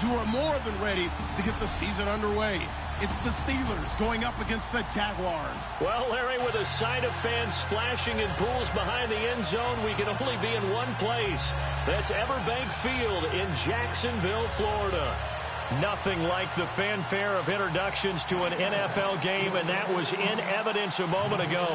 who are more than ready to get the season underway. It's the Steelers going up against the Jaguars. Well, Larry, with a sight of fans splashing in pools behind the end zone, we can only be in one place. That's Everbank Field in Jacksonville, Florida. Nothing like the fanfare of introductions to an NFL game, and that was in evidence a moment ago.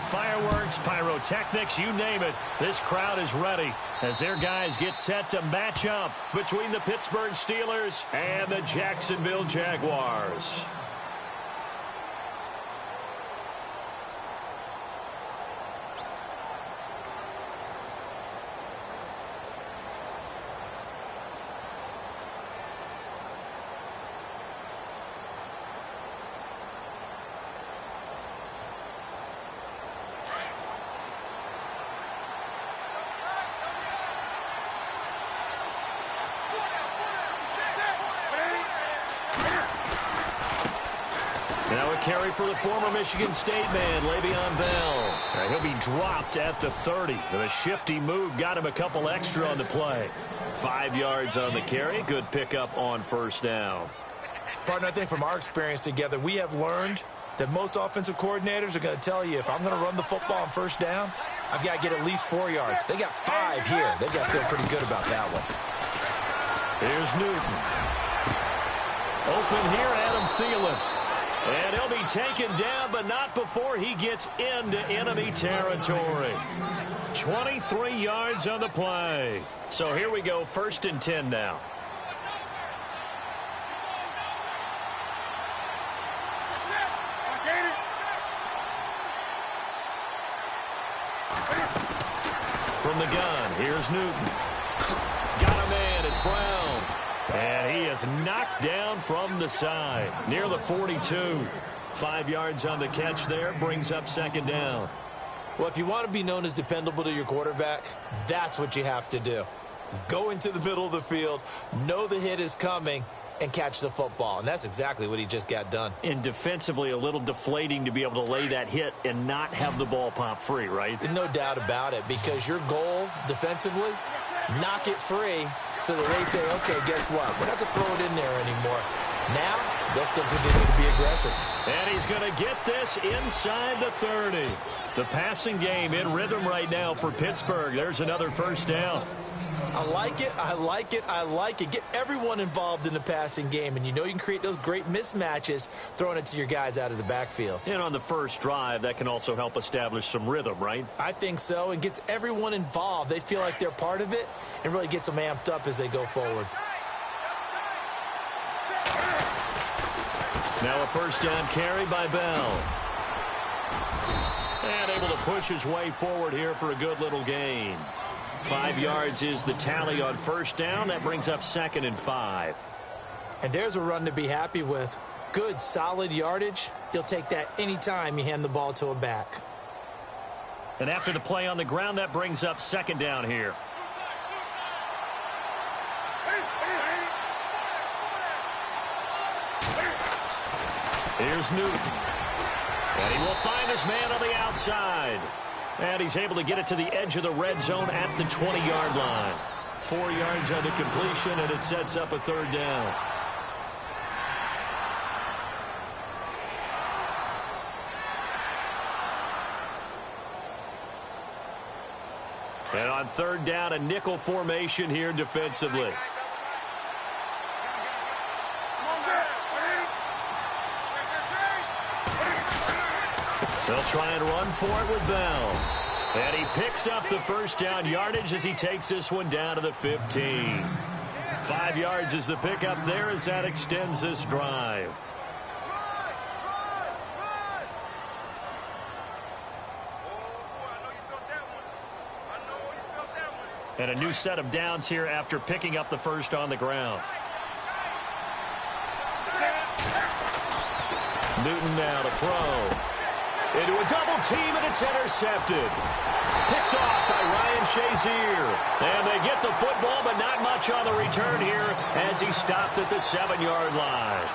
Fireworks, pyrotechnics, you name it. This crowd is ready as their guys get set to match up between the Pittsburgh Steelers and the Jacksonville Jaguars. Now a carry for the former Michigan State man, Le'Veon Bell. Now he'll be dropped at the 30. With a shifty move, got him a couple extra on the play. 5 yards on the carry. Good pickup on first down. Partner, I think from our experience together, we have learned that most offensive coordinators are going to tell you, if I'm going to run the football on first down, I've got to get at least 4 yards. They got 5 here. They've got to feel pretty good about that one. Here's Newton. Open here, Adam Thielen. And he'll be taken down, but not before he gets into enemy territory. 23 yards on the play. So here we go, 1st and 10 now. From the gun, here's Newton. Got a man, it's Brown. And he is knocked down from the side, near the 42. 5 yards on the catch there, brings up 2nd down. Well, if you want to be known as dependable to your quarterback, that's what you have to do. Go into the middle of the field, know the hit is coming, and catch the football. And that's exactly what he just got done. And defensively, a little deflating to be able to lay that hit and not have the ball pop free, right? No doubt about it, because your goal defensively, knock it free so that they say, okay, guess what? We're not going to throw it in there anymore. Now, they'll still continue to be aggressive. And he's going to get this inside the 30. The passing game in rhythm right now for Pittsburgh. There's another first down. I like it, I like it, I like it. Get everyone involved in the passing game, and you know you can create those great mismatches throwing it to your guys out of the backfield. And on the first drive, that can also help establish some rhythm, right? I think so, and gets everyone involved. They feel like they're part of it and really gets them amped up as they go forward. Now a first down carry by Bell. And able to push his way forward here for a good little gain. 5 yards is the tally on first down. That brings up 2nd and 5. And there's a run to be happy with. Good, solid yardage. You'll take that anytime you hand the ball to a back. And after the play on the ground, that brings up 2nd down here. Here's Newton. And he will find his man on the outside. And he's able to get it to the edge of the red zone at the 20-yard line. 4 yards on the completion, and it sets up a 3rd down. And on 3rd down, a nickel formation here defensively. They'll try and run for it with Bell. And he picks up the first down yardage as he takes this one down to the 15. 5 yards is the pickup there as that extends this drive. And a new set of downs here after picking up the first on the ground. Newton now to throw. Into a double team, and it's intercepted. Picked off by Ryan Shazier. And they get the football, but not much on the return here as he stopped at the 7-yard line.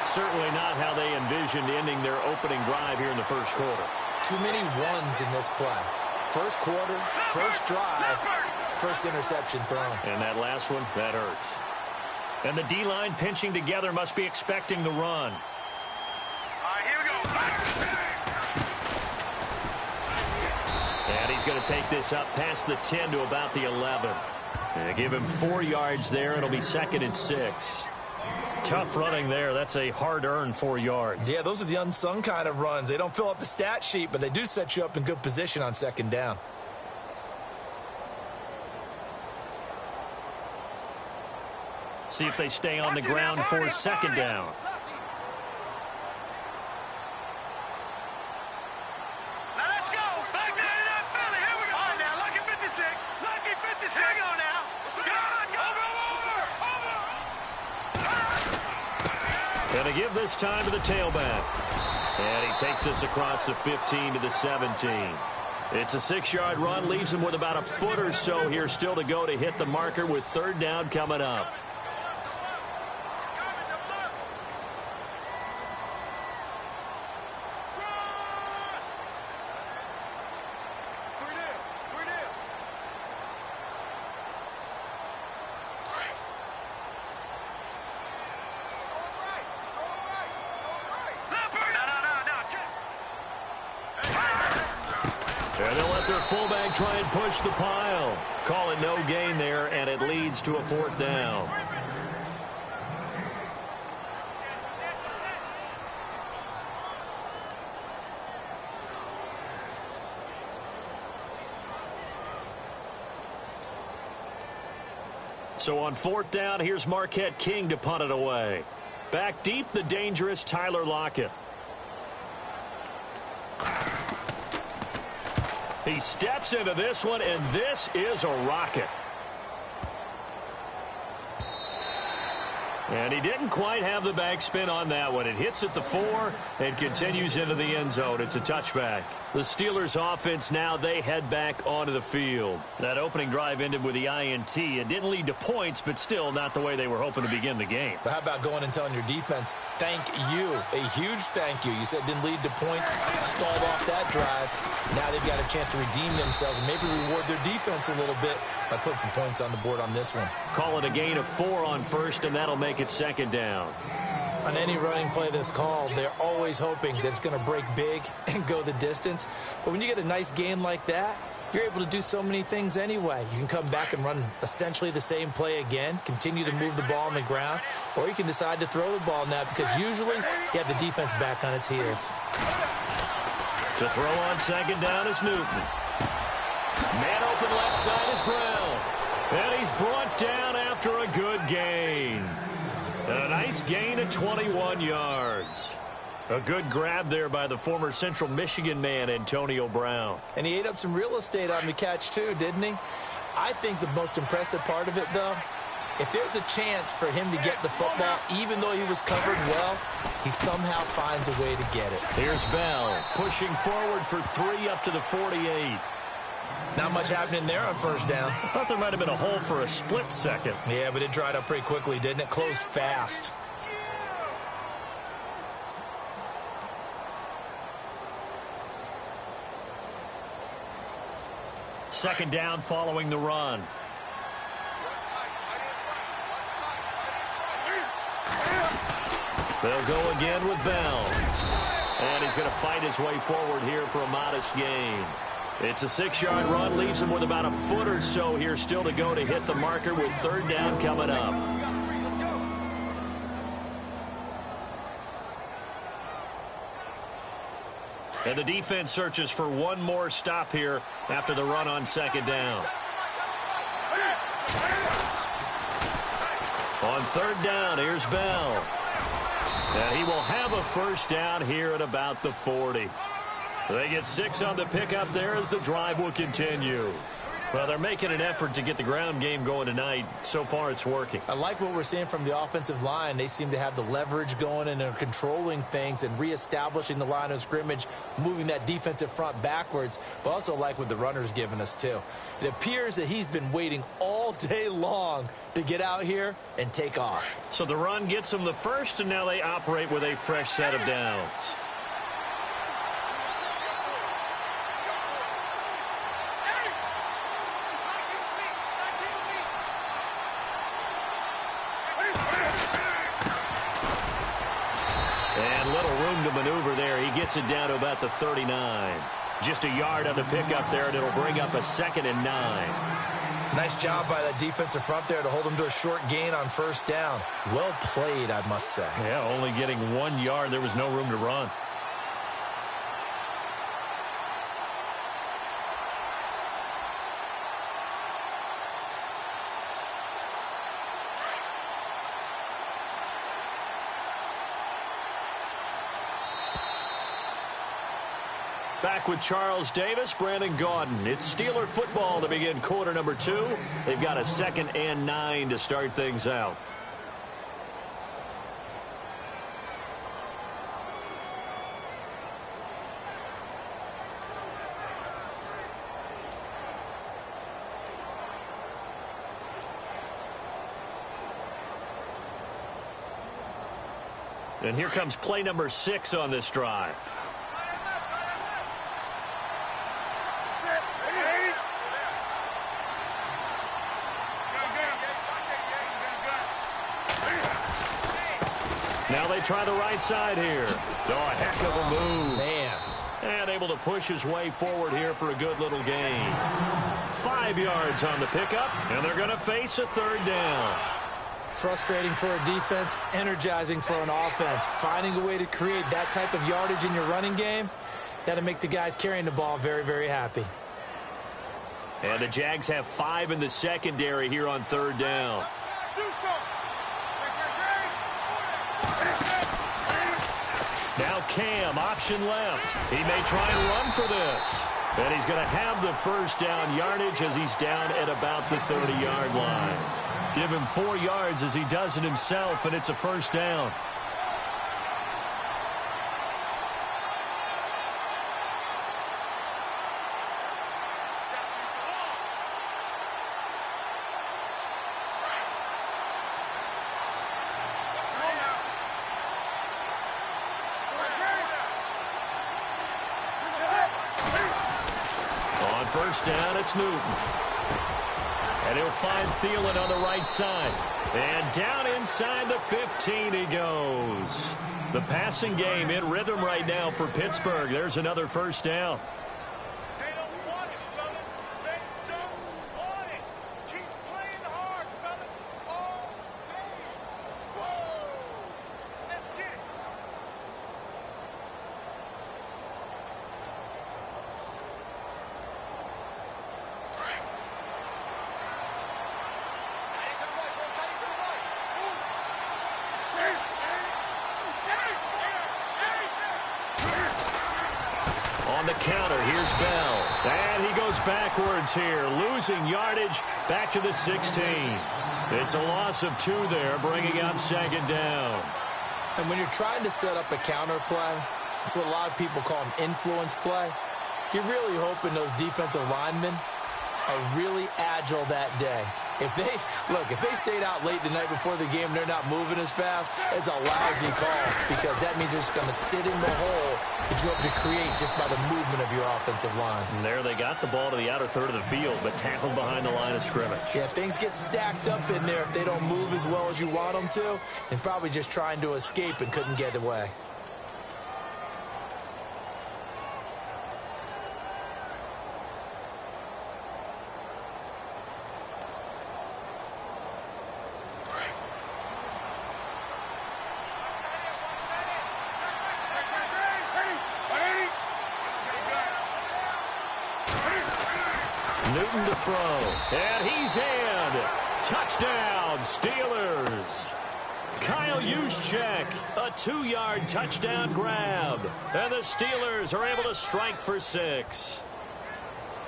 Certainly not how they envisioned ending their opening drive here in the first quarter. Too many ones in this play. First quarter, first drive, first interception thrown. And that last one, that hurts. And the D-line pinching together must be expecting the run. Here we go. And he's going to take this up past the 10 to about the 11. And give him 4 yards there. It'll be 2nd and 6. Tough running there. That's a hard-earned 4 yards. Yeah, those are the unsung kind of runs. They don't fill up the stat sheet, but they do set you up in good position on 2nd down. See if they stay on the ground for 2nd down. Now let's go. Back to that Philly. Here we go. All right, now, lucky 56. Lucky 56. Here we go now. Going to give this time to the tailback. And he takes this across the 15 to the 17. It's a 6-yard run. Leaves him with about a foot or so here still to go to hit the marker with 3rd down coming up. And they'll let their fullback try and push the pile. Calling no gain there, and it leads to a 4th down. So on 4th down, here's Marquette King to punt it away. Back deep, the dangerous Tyler Lockett. He steps into this one, and this is a rocket. And he didn't quite have the backspin on that one. It hits at the 4 and continues into the end zone. It's a touchback. The Steelers offense now, they head back onto the field. That opening drive ended with the INT. It didn't lead to points, but still not the way they were hoping to begin the game. But how about going and telling your defense, thank you, a huge thank you. You said it didn't lead to points, stalled off that drive. Now they've got a chance to redeem themselves and maybe reward their defense a little bit by putting some points on the board on this one. Call it a gain of 4 on 1st, and that'll make it 2nd down. On any running play that's called, they're always hoping that it's going to break big and go the distance. But when you get a nice gain like that, you're able to do so many things anyway. You can come back and run essentially the same play again, continue to move the ball on the ground, or you can decide to throw the ball now because usually you have the defense back on its heels. To throw on 2nd down is Newton. Man open left side is Brown. And he's brought down after a good gain. And a nice gain of 21 yards. A good grab there by the former Central Michigan man, Antonio Brown. And he ate up some real estate on the catch, too, didn't he? I think the most impressive part of it, though, if there's a chance for him to get the football, even though he was covered well, he somehow finds a way to get it. Here's Bell pushing forward for 3 up to the 48. Not much happening there on 1st down. I thought there might have been a hole for a split second. Yeah, but it dried up pretty quickly, didn't it? Closed fast. Second down following the run. They'll go again with Bell. And he's going to fight his way forward here for a modest gain. It's a 6-yard run, leaves him with about a foot or so here still to go to hit the marker with 3rd down coming up. And the defense searches for one more stop here after the run on 2nd down. On 3rd down, here's Bell. And he will have a 1st down here at about the 40. They get 6 on the pickup there as the drive will continue. Well, they're making an effort to get the ground game going tonight. So far, it's working. I like what we're seeing from the offensive line. They seem to have the leverage going and are controlling things and reestablishing the line of scrimmage, moving that defensive front backwards, but also like what the runner's giving us, too. It appears that he's been waiting all day long to get out here and take off. So the run gets them the 1st, and now they operate with a fresh set of downs. to maneuver there. He gets it down to about the 39. Just a yard on the pickup there, and it'll bring up a 2nd and 9. Nice job by that defensive front there to hold him to a short gain on first down. Well played, I must say. Yeah, only getting 1 yard. There was no room to run. Back with Charles Davis, Brandon Gaudin. It's Steeler football to begin quarter number 2. They've got a 2nd and 9 to start things out. And here comes play number 6 on this drive. Now they try the right side here. Oh, a heck of a move. Man. And able to push his way forward here for a good little gain. 5 yards on the pickup, and they're going to face a 3rd down. Frustrating for a defense, energizing for an offense. Finding a way to create that type of yardage in your running game, that'll make the guys carrying the ball very, very happy. And the Jags have 5 in the secondary here on 3rd down. Now Cam, option left. He may try and run for this. And he's going to have the first down yardage as he's down at about the 30-yard line. Give him 4 yards as he does it himself, and it's a first down. First down, it's Newton. And he'll find Thielen on the right side. And down inside the 15 he goes. The passing game in rhythm right now for Pittsburgh. There's another first down. They don't want it, fellas. They don't want it. Keep playing hard, fellas. All day. Whoa. Let's get it. On the counter, here's Bell. And he goes backwards here, losing yardage back to the 16. It's a loss of 2 there, bringing up 2nd down. And when you're trying to set up a counter play, it's what a lot of people call an influence play. You're really hoping those defensive linemen are really agile that day. If they stayed out late the night before the game and they're not moving as fast, it's a lousy call because that means they're just going to sit in the hole that you hope to create just by the movement of your offensive line. And there they got the ball to the outer third of the field, but tackled behind the line of scrimmage. Yeah, things get stacked up in there if they don't move as well as you want them to, and probably just trying to escape and couldn't get away. Newton to throw, and he's in. Touchdown, Steelers. Kyle Juszczyk, a 2-yard touchdown grab. And the Steelers are able to strike for 6.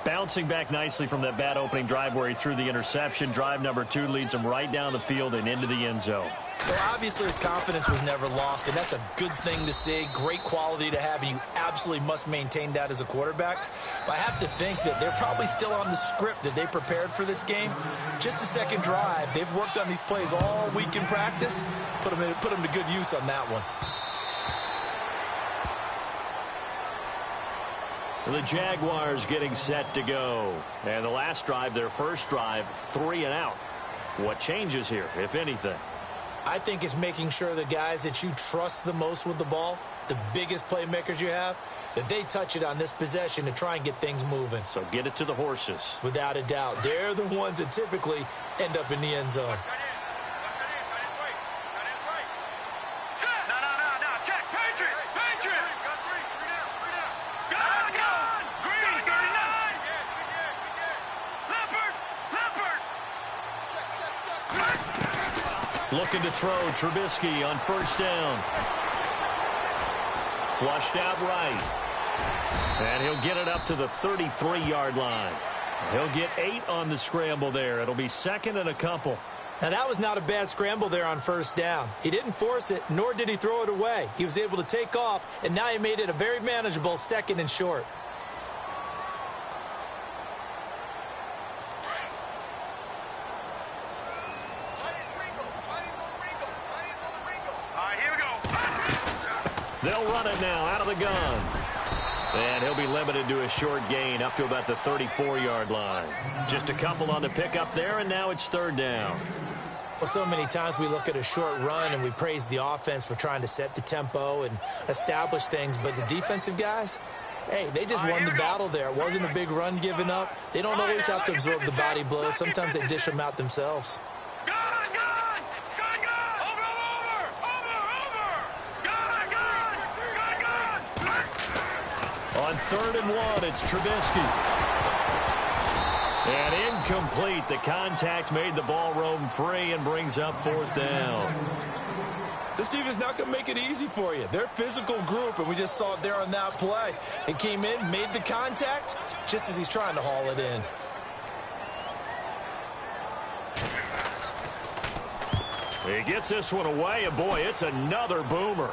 Bouncing back nicely from that bad opening drive where he threw the interception. Drive number 2 leads him right down the field and into the end zone. So obviously his confidence was never lost, and that's a good thing to see. Great quality to have, and you absolutely must maintain that as a quarterback. But I have to think that they're probably still on the script that they prepared for this game. Just the second drive. They've worked on these plays all week in practice. Put them to good use on that one. The Jaguars getting set to go. And the last drive, their first drive, 3 and out. What changes here, if anything? I think it's making sure the guys that you trust the most with the ball the biggest playmakers you have, that they touch it on this possession to try and get things moving. So get it to the horses. Without a doubt. They're the ones that typically end up in the end zone. Looking to throw Trubisky on first down. Flushed out right. And he'll get it up to the 33-yard line. He'll get 8 on the scramble there. It'll be second and a couple. Now, that was not a bad scramble there on first down. He didn't force it, nor did he throw it away. He was able to take off, and now he made it a very manageable second and short. They'll run it now out of the gun. And he'll be limited to a short gain up to about the 34-yard line. Just a couple on the pickup there, and now it's third down. Well, so many times we look at a short run and we praise the offense for trying to set the tempo and establish things, but the defensive guys, hey, they just won the battle there. It wasn't a big run given up. They don't always have to absorb the body blows. Sometimes they dish them out themselves. On 3rd and 1, it's Trubisky. And incomplete. The contact made the ball roam free and brings up 4th down. This team is not going to make it easy for you. They're a physical group, and we just saw it there on that play. He came in, made the contact, just as he's trying to haul it in. He gets this one away, and boy, it's another boomer.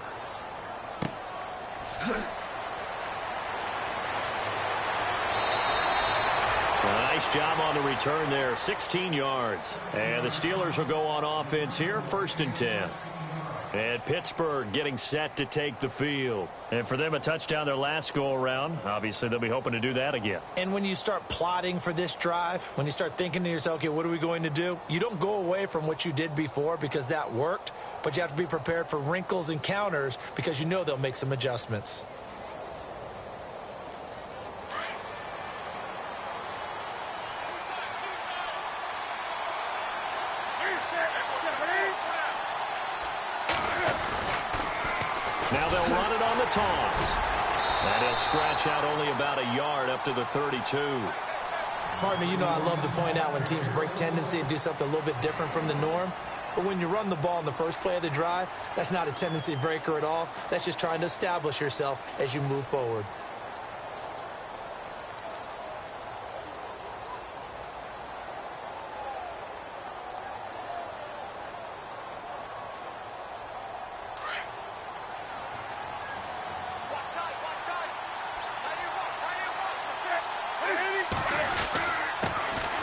Nice job on the return there, 16 yards. And the Steelers will go on offense here, 1st and 10. And Pittsburgh getting set to take the field. And for them, a touchdown their last go-around. Obviously, they'll be hoping to do that again. And when you start plotting for this drive, when you start thinking to yourself, okay, what are we going to do? You don't go away from what you did before because that worked, but you have to be prepared for wrinkles and counters because you know they'll make some adjustments. Now they'll run it on the toss. And he'll scratch out only about a yard up to the 32. Partner, you know I love to point out when teams break tendency and do something a little bit different from the norm. But when you run the ball in the first play of the drive, that's not a tendency breaker at all. That's just trying to establish yourself as you move forward.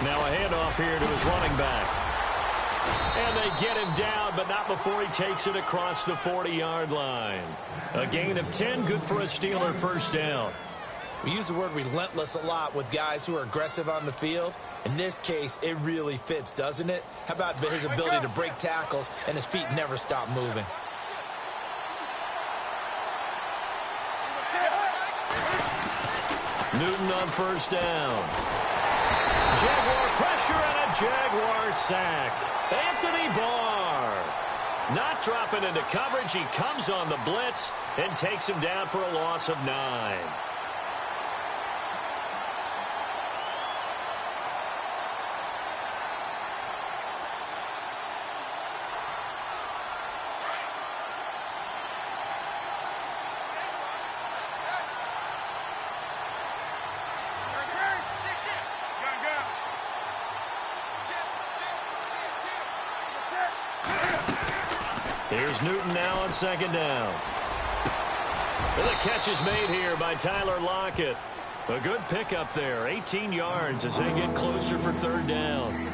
Now a handoff here to his running back. And they get him down, but not before he takes it across the 40-yard line. A gain of 10, good for a Steeler first down. We use the word relentless a lot with guys who are aggressive on the field. In this case, it really fits, doesn't it? How about his ability to break tackles and his feet never stop moving? Newton on first down. Jaguar pressure and a Jaguar sack. Anthony Barr not dropping into coverage. He comes on the blitz and takes him down for a loss of 9. Here's Newton now on second down. And the catch is made here by Tyler Lockett. A good pickup there, 18 yards as they get closer for third down.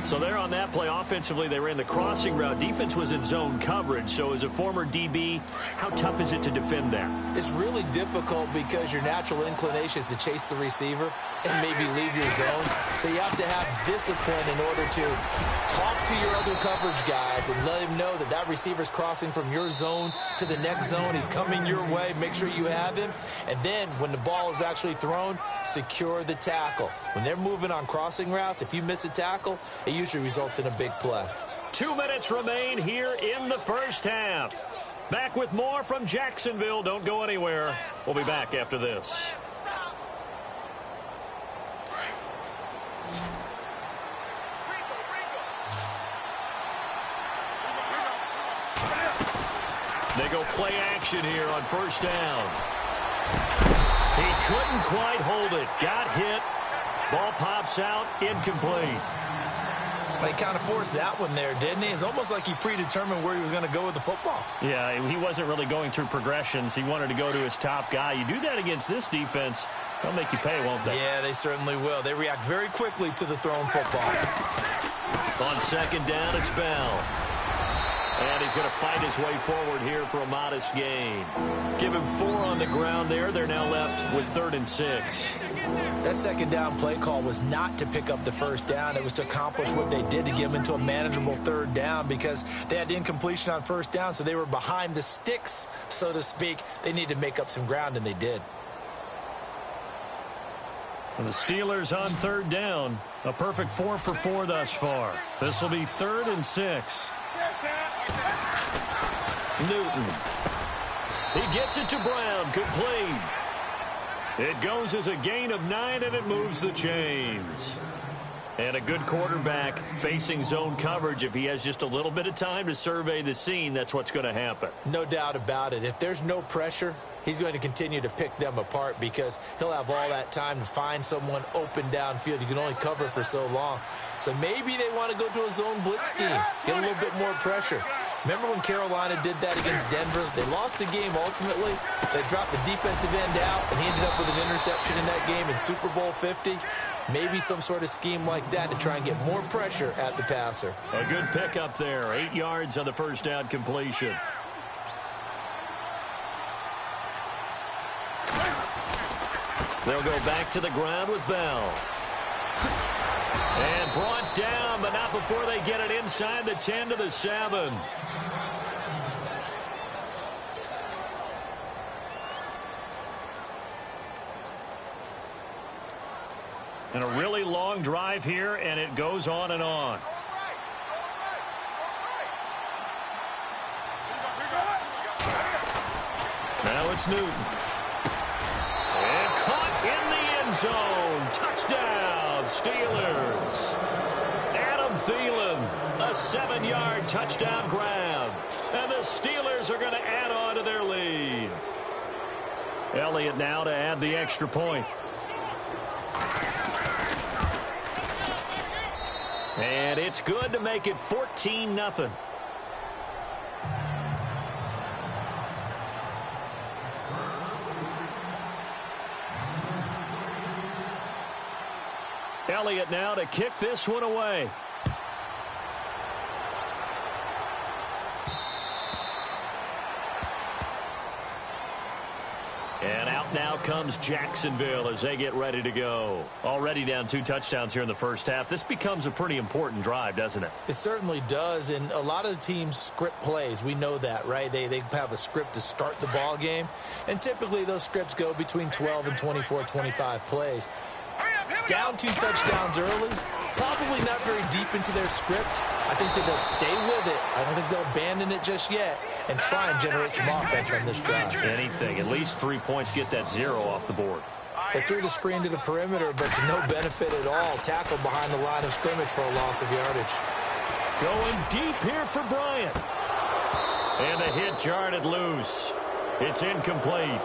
So there on that play, offensively, they ran the crossing route. Defense was in zone coverage. So as a former DB, how tough is it to defend that? It's really difficult because your natural inclination is to chase the receiver and maybe leave your zone. So you have to have discipline in order to talk to your other coverage guys and let him know that that receiver's crossing from your zone to the next zone. He's coming your way. Make sure you have him. And then when the ball is actually thrown, secure the tackle. When they're moving on crossing routes, if you miss a tackle, it usually results in a big play. 2 minutes remain here in the first half. Back with more from Jacksonville. Don't go anywhere. We'll be back after this. They go play action here on first down. He couldn't quite hold it. Got hit. Ball pops out. Incomplete. He kind of forced that one there, didn't he? It's almost like he predetermined where he was going to go with the football. Yeah, he wasn't really going through progressions. He wanted to go to his top guy. You do that against this defense, they'll make you pay, won't they? Yeah, they certainly will. They react very quickly to the thrown football. On second down, it's Bell. And he's going to fight his way forward here for a modest gain. Give him 4 on the ground there. They're now left with 3rd and 6. That second down play call was not to pick up the first down. It was to accomplish what they did to get them into a manageable 3rd down because they had incompletion on first down, so they were behind the sticks, so to speak. They needed to make up some ground, and they did. And the Steelers on 3rd down. A perfect 4 for 4 thus far. This will be 3rd and 6. Newton. He gets it to Brown. Complete. It goes as a gain of 9, and it moves the chains. And a good quarterback facing zone coverage. If he has just a little bit of time to survey the scene, that's what's going to happen. No doubt about it. If there's no pressure, he's going to continue to pick them apart because he'll have all that time to find someone open downfield. You can only cover for so long. So maybe they want to go to a zone blitz scheme, get a little bit more pressure. Remember when Carolina did that against Denver? They lost the game ultimately. They dropped the defensive end out, and he ended up with an interception in that game in Super Bowl 50. Maybe some sort of scheme like that to try and get more pressure at the passer. A good pickup there. 8 yards on the first down completion. They'll go back to the ground with Bell. And brought down, but not before they get it inside the 10 to the 7. And a really long drive here, and it goes on and on. Now it's Newton. And caught in the end zone. Touchdown, Steelers. Adam Thielen, a 7-yard touchdown grab. And the Steelers are going to add on to their lead. Elliott now to add the extra point. And it's good to make it 14-0. Elliott now to kick this one away. And out now comes Jacksonville as they get ready to go. Already down 2 touchdowns here in the first half. This becomes a pretty important drive, doesn't it? It certainly does, and a lot of the teams script plays. We know that, right? They have a script to start the ball game, and typically those scripts go between 12 and 24, 25 plays. Down 2 touchdowns early, probably not very deep into their script. I think that they'll stay with it. I don't think they'll abandon it just yet and try and generate some offense on this drive. Anything. At least 3 points, get that 0 off the board. They threw the screen to the perimeter, but to no benefit at all. Tackled behind the line of scrimmage for a loss of yardage. Going deep here for Bryant. And the hit jarred it loose. It's incomplete.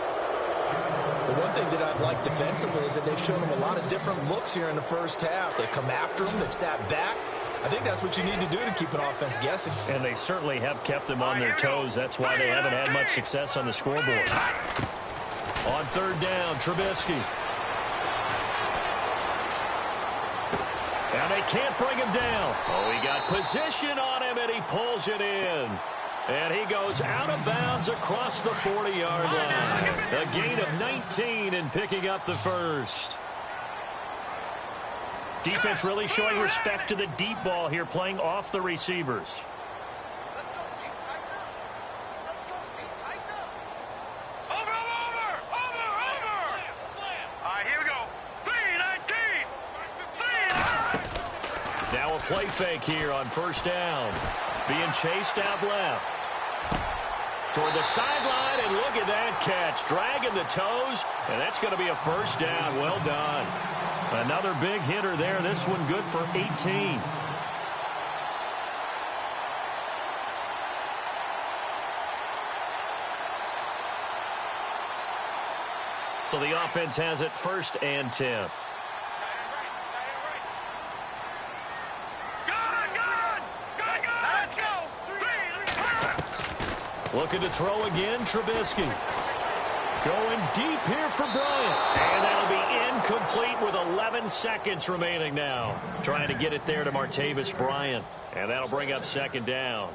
The one thing that I've liked defensively is that they've shown them a lot of different looks here in the first half. They've come after them. They've sat back. I think that's what you need to do to keep an offense guessing. And they certainly have kept them on their toes. That's why they haven't had much success on the scoreboard. On 3rd down, Trubisky. And they can't bring him down. Oh, he got position on him, and he pulls it in. And he goes out of bounds across the 40-yard line. A gain of 19 and picking up the first. Defense really showing respect to the deep ball here, playing off the receivers. Let's go, D. Tighten up. Let's go, D. Tighten up. Over. Slam. All right, here we go. 3-19. Now a play fake here on first down. Being chased out left. Toward the sideline, and look at that catch. Dragging the toes, and that's going to be a first down. Well done. Another big hitter there. This one good for 18. So the offense has it first and 10. Looking to throw again, Trubisky. Going deep here for Bryant. And that'll be incomplete with 11 seconds remaining now. Trying to get it there to Martavis Bryant. And that'll bring up second down.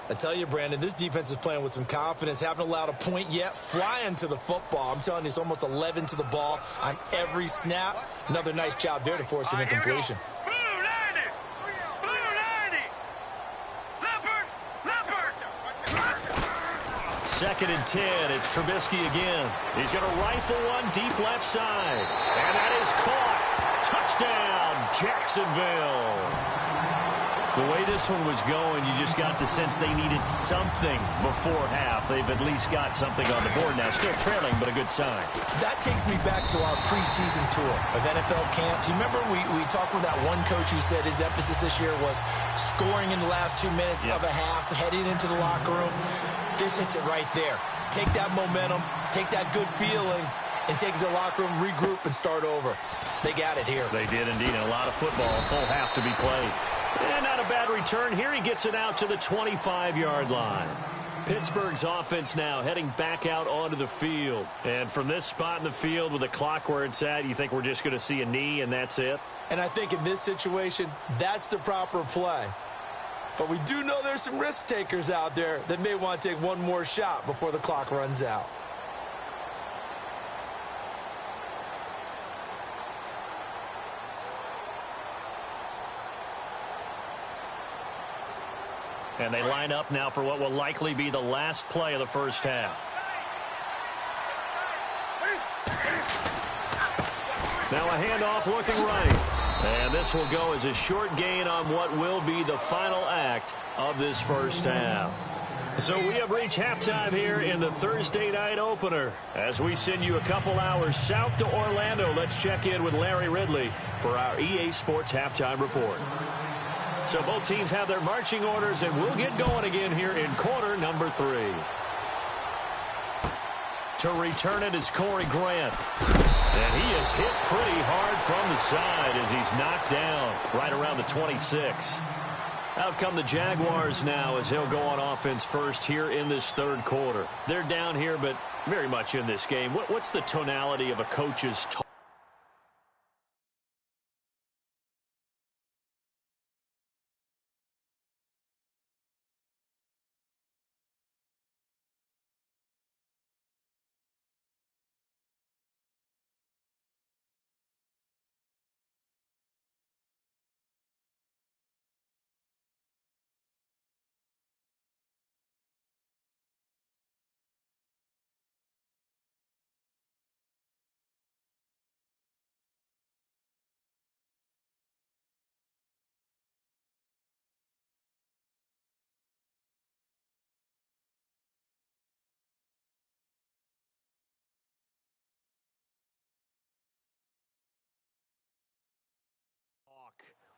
I tell you, Brandon, this defense is playing with some confidence. Haven't allowed a point yet. Flying to the football. I'm telling you, it's almost 11 to the ball on every snap. Another nice job there to force an incompletion. Second and 10. It's Trubisky again. He's going to rifle one deep left side. And that is caught. Touchdown, Jacksonville. The way this one was going, you just got the sense they needed something before half. They've at least got something on the board now. Still trailing, but a good sign. That takes me back to our preseason tour of NFL camps. You remember we talked with that one coach who said his emphasis this year was scoring in the last 2 minutes of a half, heading into the locker room. This hits it right there. Take that momentum, take that good feeling, and take it to the locker room, regroup, and start over. They got it here. They did indeed. And a lot of football, a full half to be played. And not a bad return. Here he gets it out to the 25-yard line. Pittsburgh's offense now heading back out onto the field. And from this spot in the field with the clock where it's at, you think we're just going to see a knee and that's it? And I think in this situation, that's the proper play. But we do know there's some risk takers out there that may want to take one more shot before the clock runs out. And they line up now for what will likely be the last play of the first half. Now a handoff looking right. And this will go as a short gain on what will be the final act of this first half. So we have reached halftime here in the Thursday night opener. As we send you a couple hours south to Orlando, let's check in with Larry Ridley for our EA Sports Halftime Report. So both teams have their marching orders, and we'll get going again here in quarter number 3. To return it is Corey Grant. And he is hit pretty hard from the side as he's knocked down right around the 26. Out come the Jaguars now as he'll go on offense first here in this third quarter. They're down here, but very much in this game. What's the tonality of a coach's talk?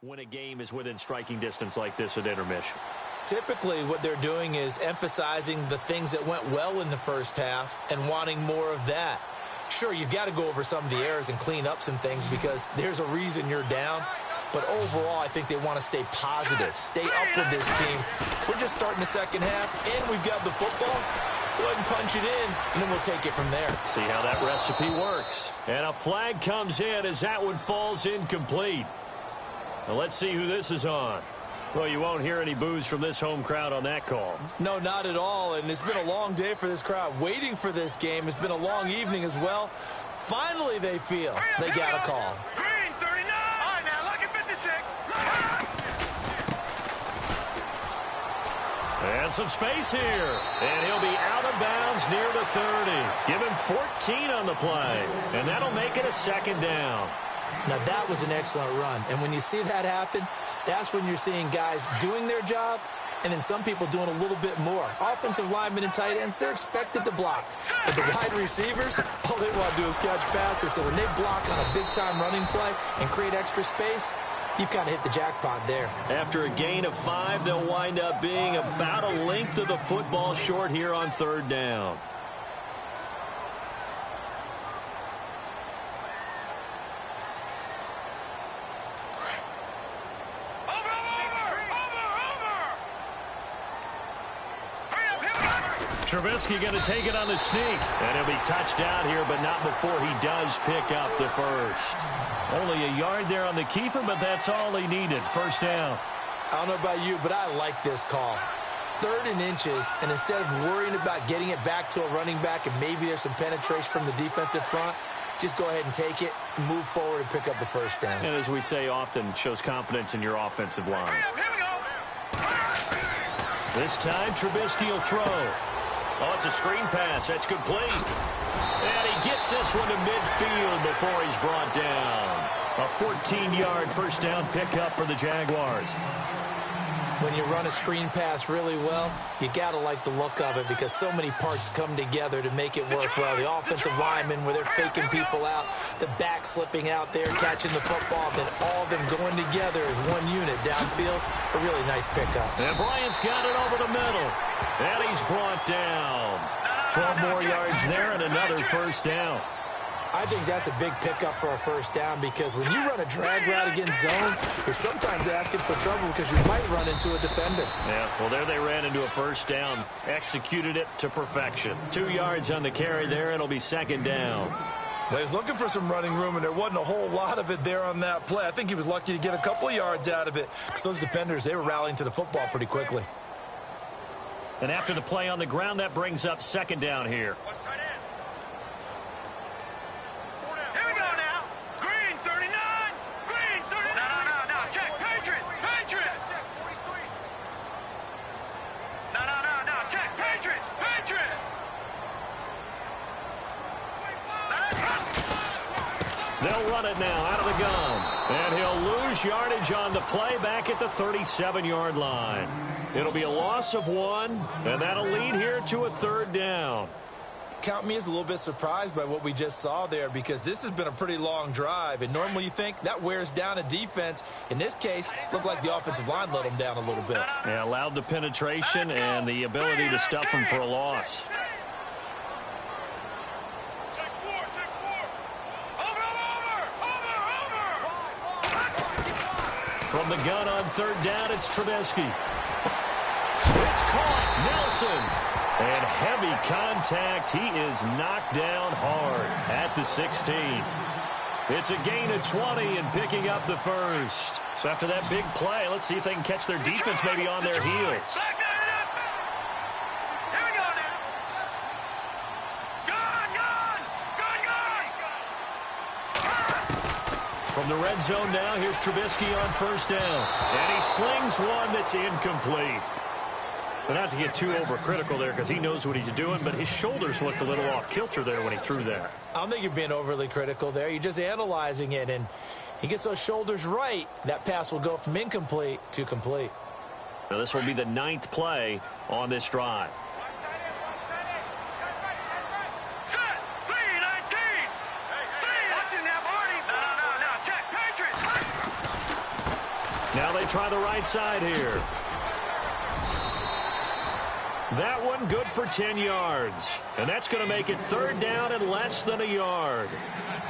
When a game is within striking distance like this at intermission? Typically, what they're doing is emphasizing the things that went well in the first half and wanting more of that. Sure, you've got to go over some of the errors and clean up some things because there's a reason you're down. But overall, I think they want to stay positive, stay up with this team. We're just starting the second half, and we've got the football. Let's go ahead and punch it in, and then we'll take it from there. See how that recipe works. And a flag comes in as that one falls incomplete. Well, let's see who this is on. Well, you won't hear any boos from this home crowd on that call. No, not at all, and it's been a long day for this crowd waiting for this game. It's been a long evening as well. Finally, they feel they got a call. Green 39. All right, now, look at 56. And some space here. And he'll be out of bounds near the 30. Give him 14 on the play. And that'll make it a second down. Now, that was an excellent run. And when you see that happen, that's when you're seeing guys doing their job and then some people doing a little bit more. Offensive linemen and tight ends, they're expected to block. But the wide receivers, all they want to do is catch passes. So when they block on a big-time running play and create extra space, you've kind of hit the jackpot there. After a gain of 5, they'll wind up being about a length of the football short here on third down. Trubisky going to take it on the sneak. And he'll be touched out here, but not before he does pick up the first. Only a yard there on the keeper, but that's all he needed. First down. I don't know about you, but I like this call. 3rd and inches, and instead of worrying about getting it back to a running back and maybe there's some penetration from the defensive front, just go ahead and take it, move forward, and pick up the first down. And as we say often, shows confidence in your offensive line. Here we go. This time, Trubisky will throw. Oh, it's a screen pass. That's complete. And he gets this one to midfield before he's brought down. A 14-yard first down pickup for the Jaguars. When you run a screen pass really well, you got to like the look of it because so many parts come together to make it work well. The offensive linemen, where they're faking people out, the back slipping out there, catching the football, then all of them going together as one unit downfield. A really nice pickup. And Bryant's got it over the middle. And he's brought down. 12 more yards there and another first down. I think that's a big pickup for a first down because when you run a drag route against zone, you're sometimes asking for trouble because you might run into a defender. Yeah, well, there they ran into a first down. Executed it to perfection. 2 yards on the carry there. It'll be second down. Well, he was looking for some running room, and there wasn't a whole lot of it there on that play. I think he was lucky to get a couple of yards out of it because those defenders, they were rallying to the football pretty quickly. And after the play on the ground, that brings up second down here. They'll run it now out of the gun. And he'll lose yardage on the play back at the 37-yard line. It'll be a loss of 1, and that'll lead here to a third down. Count me as a little bit surprised by what we just saw there because this has been a pretty long drive, and normally you think that wears down a defense. In this case, looked like the offensive line let them down a little bit. Yeah, allowed the penetration and the ability to stuff them for a loss. From the gun on third down, it's Trubisky. It's caught. Nelson. And heavy contact. He is knocked down hard at the 16. It's a gain of 20 and picking up the first. So after that big play, let's see if they can catch their defense maybe on their heels. From the red zone now, here's Trubisky on first down. And he slings one that's incomplete. So not to get too overcritical there because he knows what he's doing, but his shoulders looked a little off kilter there when he threw that. I don't think you're being overly critical there. You're just analyzing it, and he gets those shoulders right. That pass will go from incomplete to complete. Now this will be the 9th play on this drive. Now they try the right side here. That one good for 10 yards. And that's going to make it third down and less than a yard.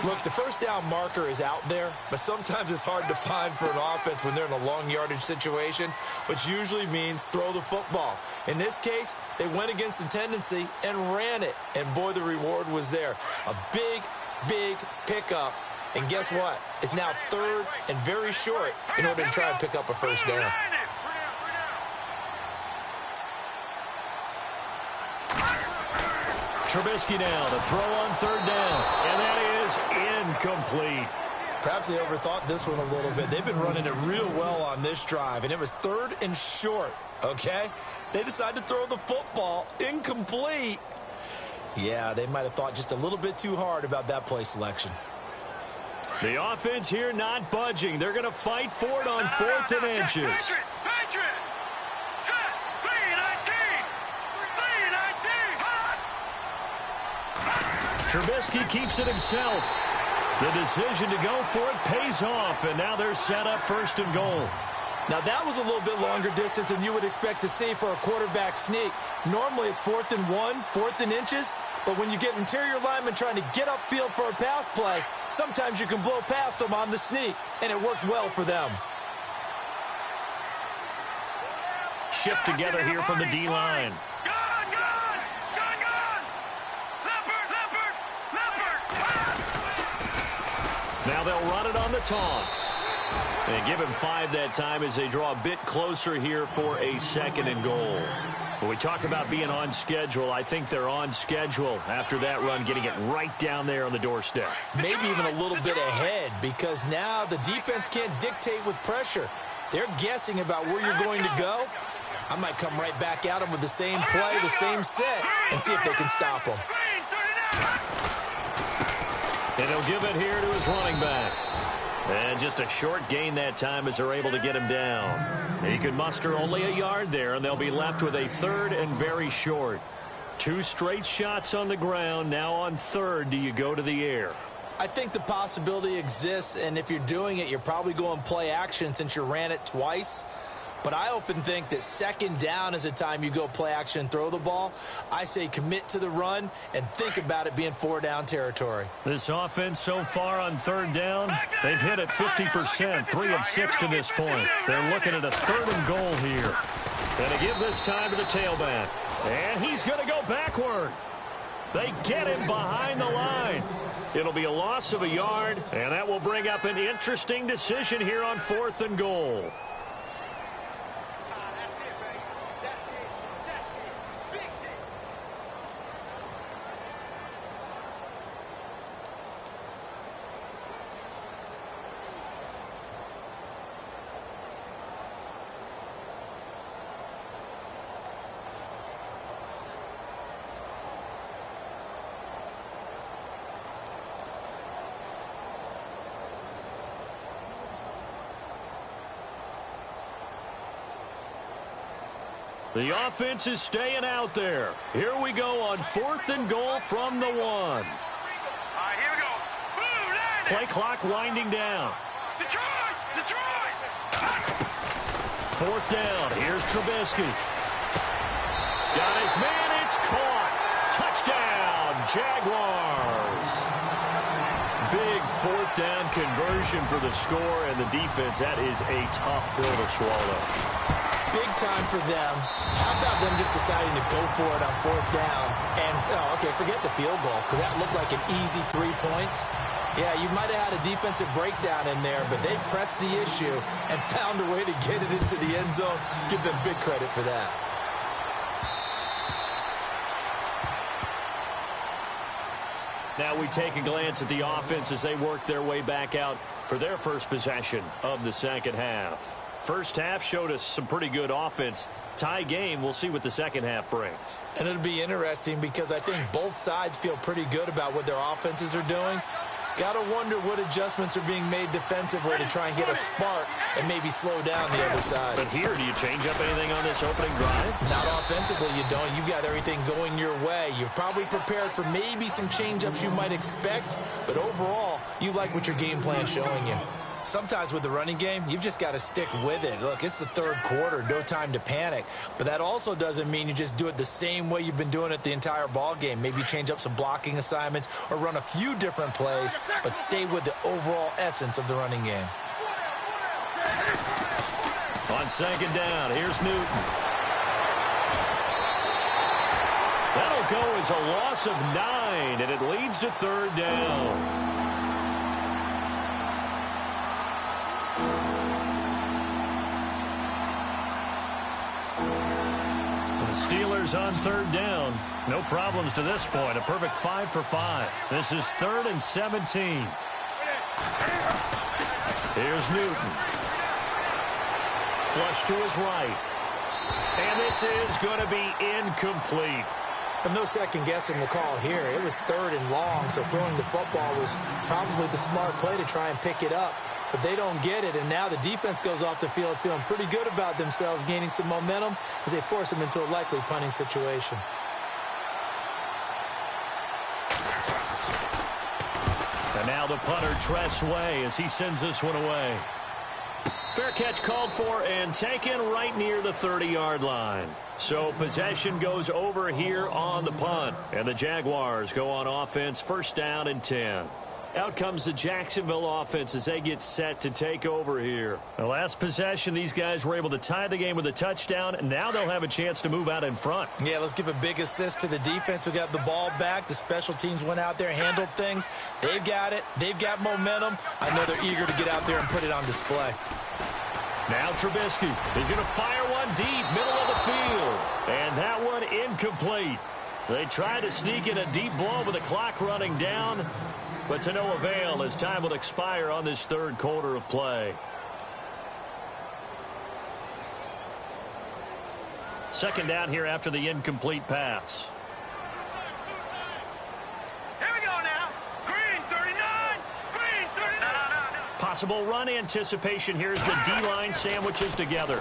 Look, the first down marker is out there, but sometimes it's hard to find for an offense when they're in a long yardage situation, which usually means throw the football. In this case, they went against the tendency and ran it. And boy, the reward was there. A big, big pickup And guess what? It's now 3rd and very short in order to try and pick up a first down. Trubisky now to throw on 3rd down. And that is incomplete. Perhaps they overthought this one a little bit. They've been running it real well on this drive, and it was 3rd and short, okay? They decided to throw the football incomplete. Yeah, they might have thought just a little bit too hard about that play selection. The offense here not budging. They're going to fight for it on 4th and inches. Trubisky keeps it himself. The decision to go for it pays off, and now they're set up 1st and goal. Now, that was a little bit longer distance than you would expect to see for a quarterback sneak. Normally, it's 4th and 1, 4th and inches, but when you get interior linemen trying to get upfield for a pass play, sometimes you can blow past them on the sneak, and it worked well for them. Shift together here from the D-line. Now they'll run it on the toss. They give him 5 that time as they draw a bit closer here for a 2nd and goal. When we talk about being on schedule, I think they're on schedule after that run, getting it right down there on the doorstep. Maybe even a little bit ahead, because now the defense can't dictate with pressure. They're guessing about where you're going to go. I might come right back at them with the same play, the same set, and see if they can stop them. And he'll give it here to his running back. And just a short gain that time as they're able to get him down. He could muster only a yard there, and they'll be left with a 3rd and very short. 2 straight shots on the ground. Now on 3rd, do you go to the air? I think the possibility exists, and if you're doing it, you're probably going play action since you ran it twice. But I often think that 2nd down is a time you go play action and throw the ball. I say commit to the run and think about it being 4-down territory. This offense so far on 3rd down, they've hit it 50%, 3 of 6 to this point. They're looking at a 3rd and goal here. And to give this time to the tailback. And he's going to go backward. They get him behind the line. It'll be a loss of a yard, and that will bring up an interesting decision here on 4th and goal. The offense is staying out there. Here we go on 4th and goal from the 1. All right, here we go. Play clock winding down. Detroit! 4th down. Here's Trubisky. Got his man. It's caught. Touchdown, Jaguars. Big 4th down conversion for the score, and the defense, that is a tough pill to swallow. Big time for them. How about them just deciding to go for it on 4th down? And, okay, forget the field goal, because that looked like an easy 3 points. Yeah, you might have had a defensive breakdown in there, but they pressed the issue and found a way to get it into the end zone. Give them big credit for that. Now we take a glance at the offense as they work their way back out for their first possession of the 2nd half. First half showed us some pretty good offense. Tie game, we'll see what the 2nd half brings. And it'll be interesting because I think both sides feel pretty good about what their offenses are doing. Got to wonder what adjustments are being made defensively to try and get a spark and maybe slow down the other side. But here, do you change up anything on this opening drive? Not offensively, you don't. You got everything going your way. You've probably prepared for maybe some change-ups you might expect, but overall, you like what your game plan's showing you. Sometimes with the running game, you've just got to stick with it. Look, it's the 3rd quarter, no time to panic. But that also doesn't mean you just do it the same way you've been doing it the entire ball game. Maybe change up some blocking assignments or run a few different plays, but stay with the overall essence of the running game. On 2nd down, here's Newton. That'll go as a loss of 9, and it leads to 3rd down. Steelers on third down. No problems to this point. A perfect 5 for 5. This is 3rd and 17. Here's Newton. Flush to his right. And this is going to be incomplete. But no second guessing the call here. It was 3rd and long, so throwing the football was probably the smart play to try and pick it up. But they don't get it, and now the defense goes off the field feeling pretty good about themselves, gaining some momentum as they force them into a likely punting situation. And now the punter, Tress Way, as he sends this one away. Fair catch called for and taken right near the 30-yard line. So possession goes over here on the punt. And the Jaguars go on offense, 1st down and 10. Out comes the Jacksonville offense as they get set to take over here. The last possession, these guys were able to tie the game with a touchdown, and now they'll have a chance to move out in front. Yeah, let's give a big assist to the defense who got the ball back. The special teams went out there and handled things. They've got it. They've got momentum. I know they're eager to get out there and put it on display. Now Trubisky is going to fire one deep, middle of the field. And that one incomplete. They tried to sneak in a deep ball with the clock running down, but to no avail as time will expire on this 3rd quarter of play. 2nd down here after the incomplete pass. Here we go now. Green 39. Green 39. Possible run anticipation. Here's the D-line sandwiches together.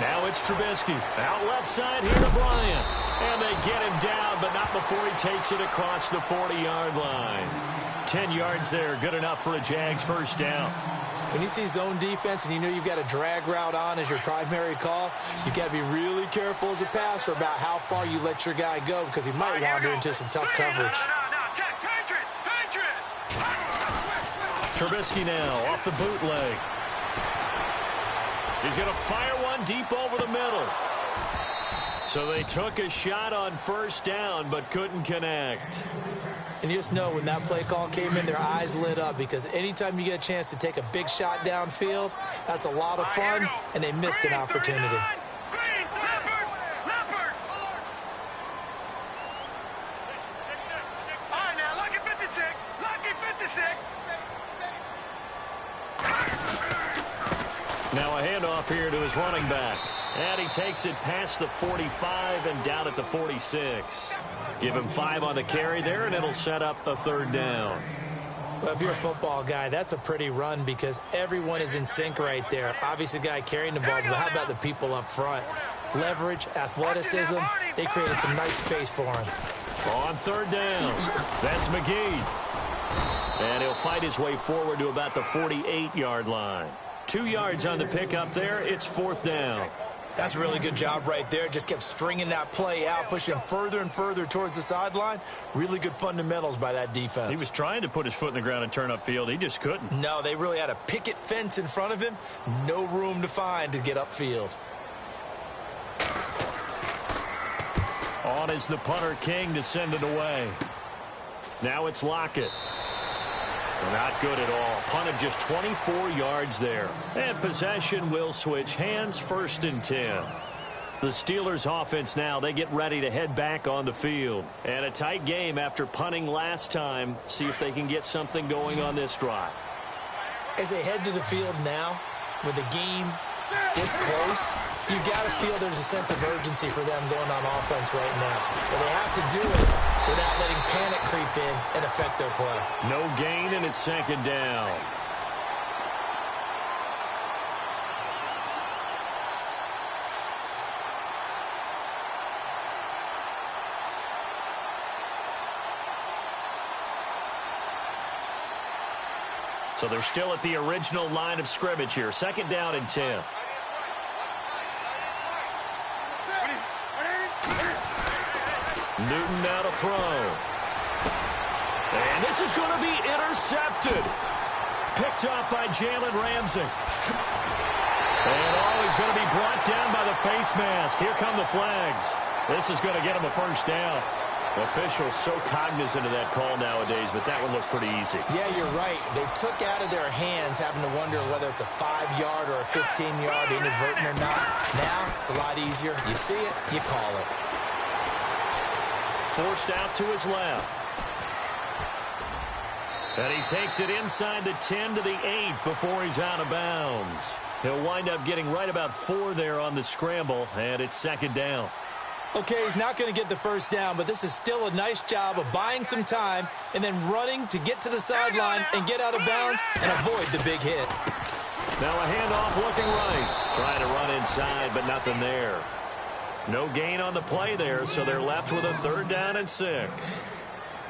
Now it's Trubisky. Out left side here to Bryant. And they get him down, but not before he takes it across the 40-yard line. 10 yards there, good enough for a Jags 1st down. When you see zone defense and you know you've got a drag route on as your primary call, you've got to be really careful as a passer about how far you let your guy go because he might wander into some tough coverage. Trubisky now off the bootleg. He's going to fire one deep over the middle. So they took a shot on 1st down but couldn't connect. And you just know when that play call came in, their eyes lit up because anytime you get a chance to take a big shot downfield, that's a lot of fun, and they missed an opportunity. Now a handoff here to his running back. And he takes it past the 45 and down at the 46. Give him 5 on the carry there, and it'll set up a 3rd down. Well, if you're a football guy, that's a pretty run because everyone is in sync right there. Obviously, the guy carrying the ball, but how about the people up front? Leverage, athleticism, they created some nice space for him. On 3rd down, that's McGee. And he'll fight his way forward to about the 48-yard line. 2 yards on the pickup there. It's 4th down. That's a really good job right there. Just kept stringing that play out, pushing him further and further towards the sideline. Really good fundamentals by that defense. He was trying to put his foot in the ground and turn upfield. He just couldn't. No, they really had a picket fence in front of him. No room to find to get upfield. On is the punter, King, to send it away. Now it's Lockett. Not good at all. Punt of just 24 yards there. And possession will switch hands, 1st and 10. The Steelers offense now, they get ready to head back on the field. And a tight game after punting last time. See if they can get something going on this drive. As they head to the field now, with the game this close, you've got to feel there's a sense of urgency for them going on offense right now. But they have to do it without letting panic creep in and affect their play. No gain, and it's 2nd down. So they're still at the original line of scrimmage here. 2nd down and 10. Newton now to throw. And this is going to be intercepted. Picked up by Jalen Ramsey. And he's going to be brought down by the face mask. Here come the flags. This is going to get him a 1st down. Officials so cognizant of that call nowadays, but that one looked pretty easy. Yeah, you're right. They took out of their hands having to wonder whether it's a 5-yard or a 15-yard inadvertent or not. Now, it's a lot easier. You see it, you call it. Forced out to his left. And he takes it inside the 10 to the 8 before he's out of bounds. He'll wind up getting right about 4 there on the scramble, and it's second down. Okay, he's not going to get the first down, but this is still a nice job of buying some time and then running to get to the sideline and get out of bounds and avoid the big hit. Now a handoff looking right. Trying to run inside, but nothing there. No gain on the play there, so they're left with a 3rd down and 6.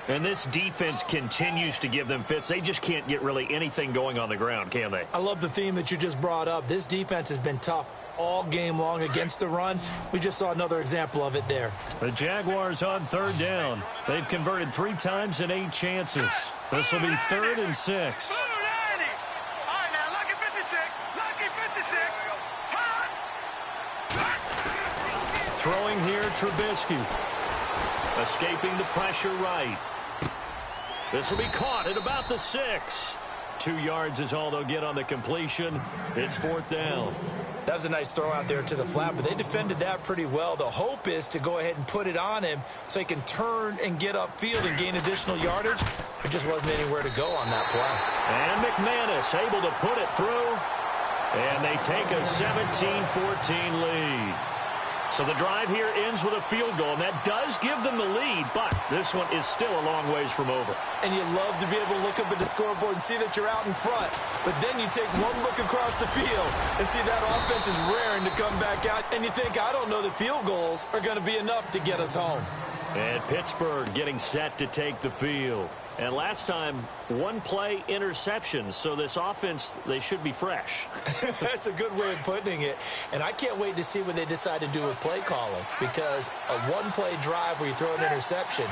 And this defense continues to give them fits. They just can't get really anything going on the ground, can they? I love the theme that you just brought up. This defense has been tough all game long against the run. We just saw another example of it there. The Jaguars on 3rd down. They've converted 3 times in 8 chances. This will be 3rd and 6. Throwing here, Trubisky. Escaping the pressure right. This will be caught at about the 6. 2 yards is all they'll get on the completion. It's 4th down. That was a nice throw out there to the flat, but they defended that pretty well. The hope is to go ahead and put it on him so he can turn and get upfield and gain additional yardage. There just wasn't anywhere to go on that play. And McManus able to put it through. And they take a 17-14 lead. So the drive here ends with a field goal, and that does give them the lead, but this one is still a long ways from over. And you love to be able to look up at the scoreboard and see that you're out in front, but then you take one look across the field and see that offense is raring to come back out, and you think, I don't know that field goals are going to be enough to get us home. And Pittsburgh getting set to take the field. And last time, 1 play interceptions, so this offense, they should be fresh. That's a good way of putting it. And I can't wait to see what they decide to do with play calling, because a 1-play drive where you throw an interception,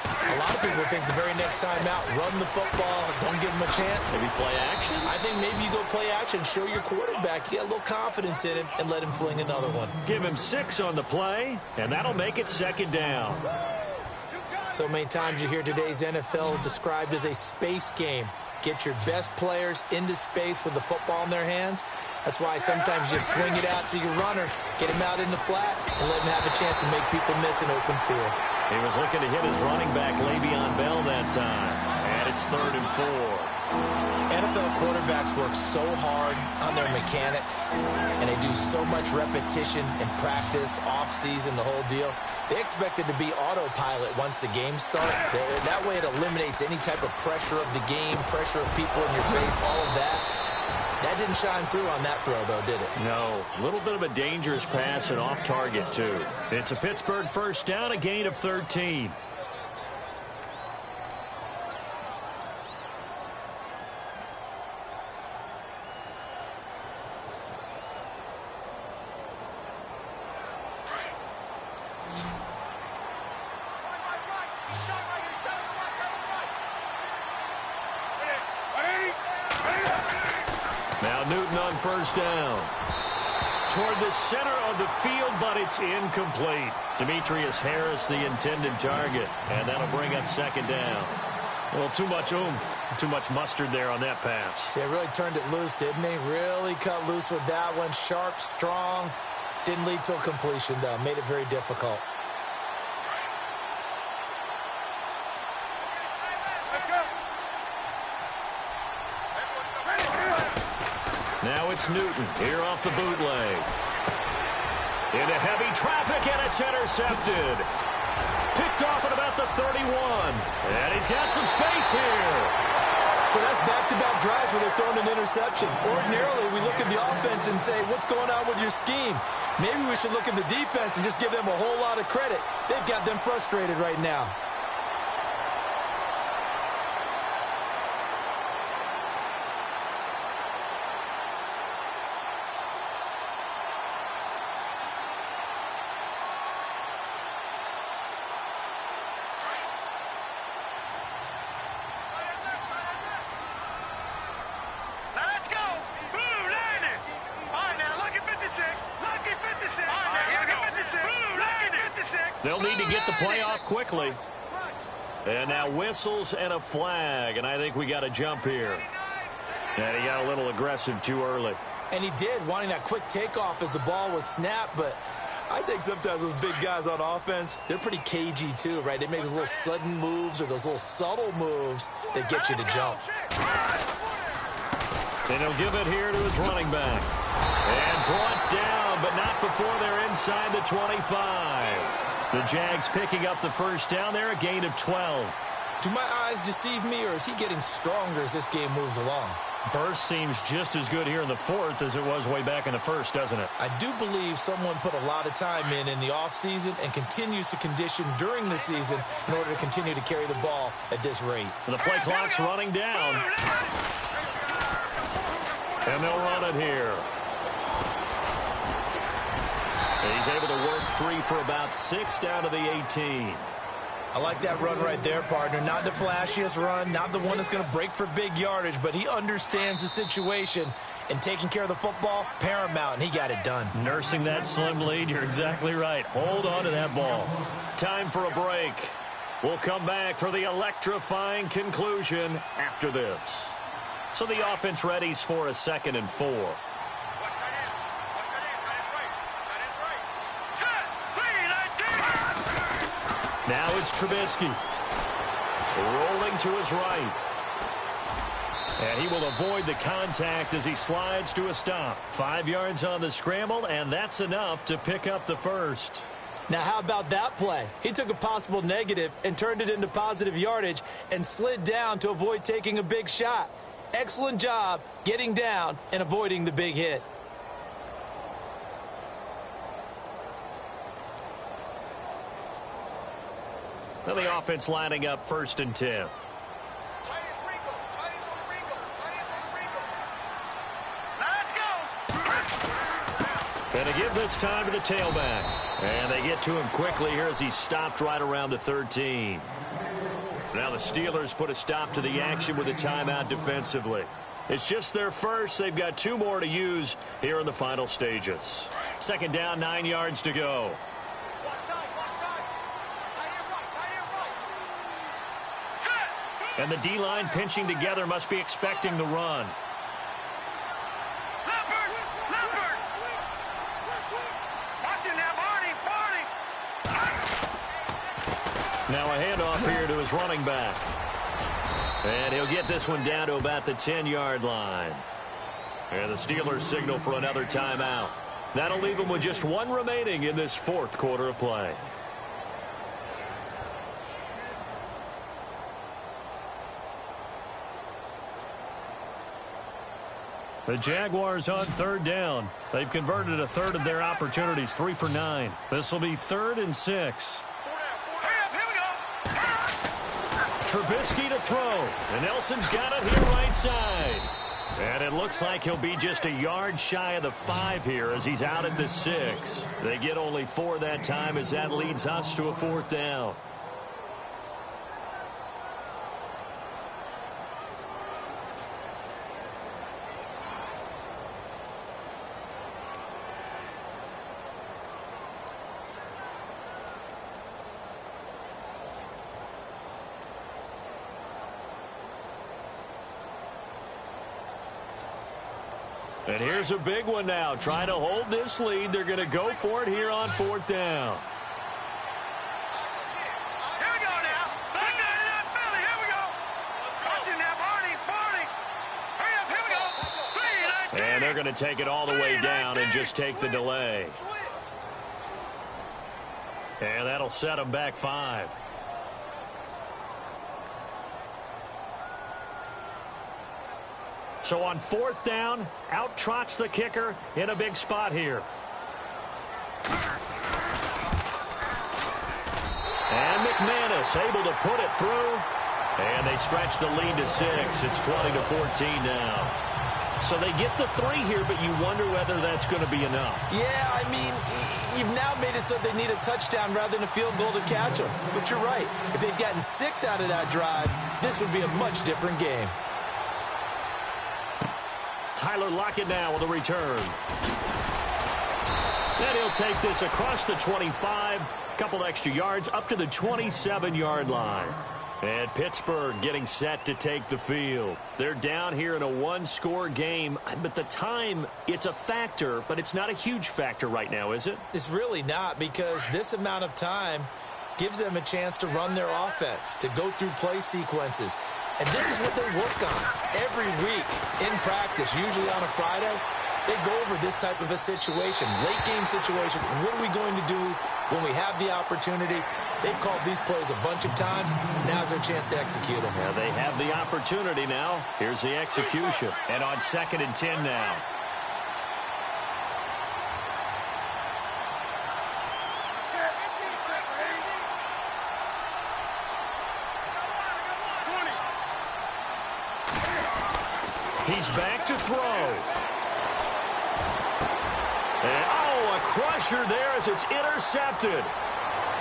a lot of people think the very next time out, run the football, don't give them a chance. Maybe play action? I think maybe you go play action, show your quarterback, you get a little confidence in him, and let him fling another one. Give him 6 on the play, and that'll make it second down. So many times you hear today's NFL described as a space game. Get your best players into space with the football in their hands. That's why sometimes you swing it out to your runner, get him out in the flat, and let him have a chance to make people miss an open field. He was looking to hit his running back, Le'Veon Bell, that time. And it's 3rd and 4. NFL quarterbacks work so hard on their mechanics, and they do so much repetition and practice, off-season, the whole deal. They expect it to be autopilot once the game starts. That way it eliminates any type of pressure of the game, pressure of people in your face, all of that. That didn't shine through on that throw, though, did it? No. A little bit of a dangerous pass and off target, too. It's a Pittsburgh 1st down, a gain of 13. Now Newton on 1st down. Toward the center of the field, but it's incomplete. Demetrius Harris, the intended target, and that'll bring up 2nd down. Well, too much oomph, too much mustard there on that pass. Yeah, really turned it loose, didn't he? Really cut loose with that one. Sharp, strong. Didn't lead to a completion, though. Made it very difficult. Now it's Newton here off the bootleg. Into heavy traffic, and it's intercepted. Picked off at about the 31. And he's got some space here. So that's back-to-back drives where they're throwing an interception. Ordinarily, we look at the offense and say, what's going on with your scheme? Maybe we should look at the defense and just give them a whole lot of credit. They've got them frustrated right now. They'll need to get the play off quickly. And now whistles and a flag, and I think we got a jump here. And he got a little aggressive too early. And he did, wanting that quick takeoff as the ball was snapped, but I think sometimes those big guys on offense, they're pretty cagey too, right? They make those little sudden moves or those little subtle moves that get you to jump. And he'll give it here to his running back. And brought down, but not before they're inside the 25. The Jags picking up the first down there, a gain of 12. Do my eyes deceive me, or is he getting stronger as this game moves along? Burst seems just as good here in the fourth as it was way back in the first, doesn't it? I do believe someone put a lot of time in the offseason and continues to condition during the season in order to continue to carry the ball at this rate. And the play clock's running down. And they'll run it here. And he's able to work free for about 6 down to the 18. I like that run right there, partner. Not the flashiest run, not the one that's going to break for big yardage, but he understands the situation, and taking care of the football, paramount, and he got it done. Nursing that slim lead, you're exactly right. Hold on to that ball. Time for a break. We'll come back for the electrifying conclusion after this. So the offense readies for a 2nd and 4. Now it's Trubisky. Rolling to his right. And he will avoid the contact as he slides to a stop. 5 yards on the scramble, and that's enough to pick up the first. Now, how about that play? He took a possible negative and turned it into positive yardage and slid down to avoid taking a big shot. Excellent job getting down and avoiding the big hit. Now the offense lining up 1st and 10. And they give this time to the tailback. And they get to him quickly here as he stopped right around the 13. Now the Steelers put a stop to the action with a timeout defensively. It's just their first. They've got 2 more to use here in the final stages. 2nd down, 9 yards to go. And the D-line pinching together must be expecting the run. Now a handoff here to his running back. And he'll get this one down to about the 10-yard line. And the Steelers signal for another timeout. That'll leave them with just 1 remaining in this 4th quarter of play. The Jaguars on 3rd down. They've converted a third of their opportunities, 3 for 9. This will be 3rd and 6. Trubisky to throw. And Nelson's got it here right side. And it looks like he'll be just a yard shy of the 5 here as he's out at the 6. They get only 4 that time as that leads us to a 4th down. And here's a big one now. Trying to hold this lead. They're going to go for it here on 4th down. Here we go now. Back there in that Philly. Here we go. Watching now, Barney. Hurry up. Here we go. And they're going to take it all the way down and just take the delay. And that'll set them back 5. So on 4th down, out trots the kicker in a big spot here. And McManus able to put it through. And they stretch the lead to 6. It's 20-14 now. So they get the 3 here, but you wonder whether that's going to be enough. Yeah, I mean, you've now made it so they need a touchdown rather than a field goal to catch them. But you're right. If they'd gotten 6 out of that drive, this would be a much different game. Tyler Lockett now with a return. And he'll take this across the 25. A couple extra yards up to the 27-yard line. And Pittsburgh getting set to take the field. They're down here in a one-score game, but the time, it's a factor, but it's not a huge factor right now, is it? It's really not, because this amount of time gives them a chance to run their offense, to go through play sequences. And this is what they work on every week in practice, usually on a Friday. They go over this type of a situation, late-game situation. What are we going to do when we have the opportunity? They've called these plays a bunch of times. Now's their chance to execute them. Yeah, they have the opportunity now. Here's the execution. And on 2nd and 10 now. He's back to throw. And, oh, a crusher there as it's intercepted.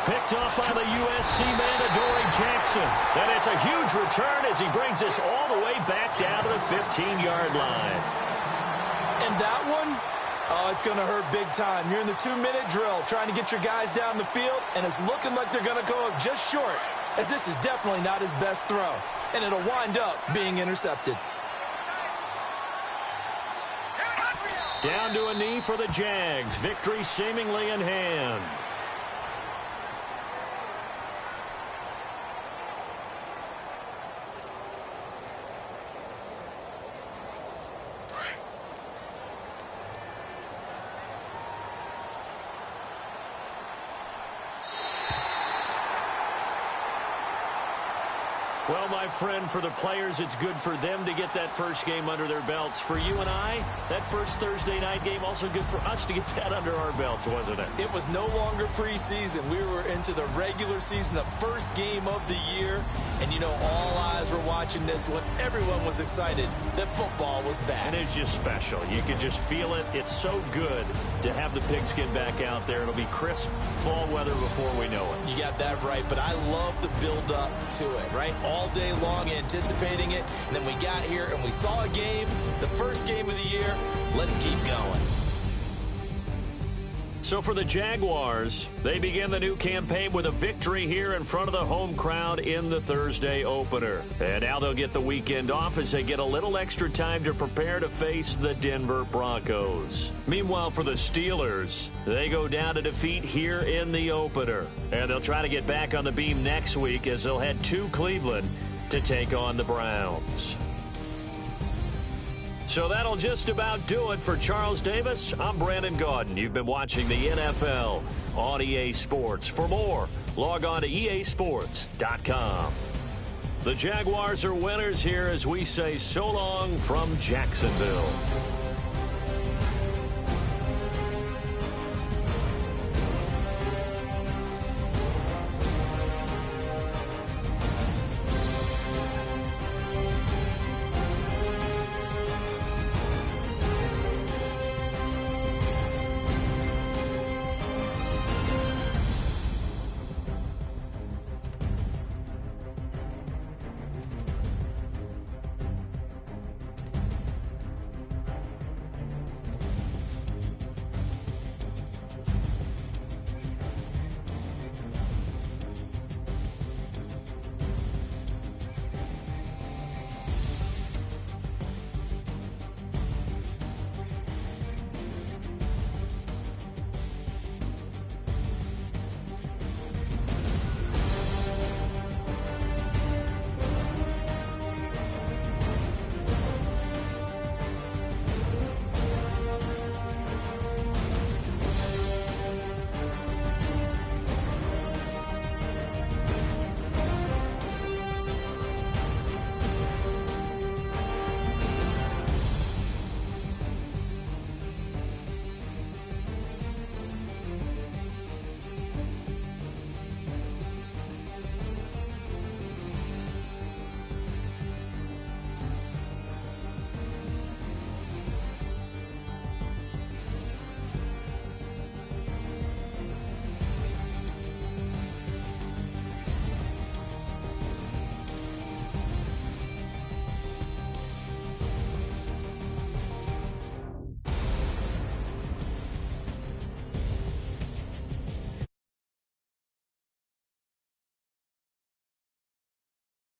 Picked up by the USC man, Adoree Jackson. And it's a huge return as he brings this all the way back down to the 15-yard line. And that one, oh, it's going to hurt big time. You're in the 2-minute drill trying to get your guys down the field, and it's looking like they're going to go up just short, as this is definitely not his best throw. And it'll wind up being intercepted. Down to a knee for the Jags. Victory seemingly in hand. Well, my friend, for the players, it's good for them to get that first game under their belts. For you and I, that first Thursday night game, also good for us to get that under our belts, wasn't it? It was no longer preseason. We were into the regular season, the first game of the year. And, you know, all eyes were watching this one. Everyone was excited that football was back. And it's just special. You could just feel it. It's so good to have the pigskin back out there. It'll be crisp fall weather before we know it. You got that right, but I love the build-up to it, right? All day long anticipating it, and then we got here and we saw a game, the first game of the year. Let's keep going. So for the Jaguars, they begin the new campaign with a victory here in front of the home crowd in the Thursday opener. And now they'll get the weekend off as they get a little extra time to prepare to face the Denver Broncos. Meanwhile, for the Steelers, they go down to defeat here in the opener. And they'll try to get back on the beam next week as they'll head to Cleveland to take on the Browns. So that'll just about do it for Charles Davis. I'm Brandon Gaudin. You've been watching the NFL on EA Sports. For more, log on to easports.com. The Jaguars are winners here as we say so long from Jacksonville.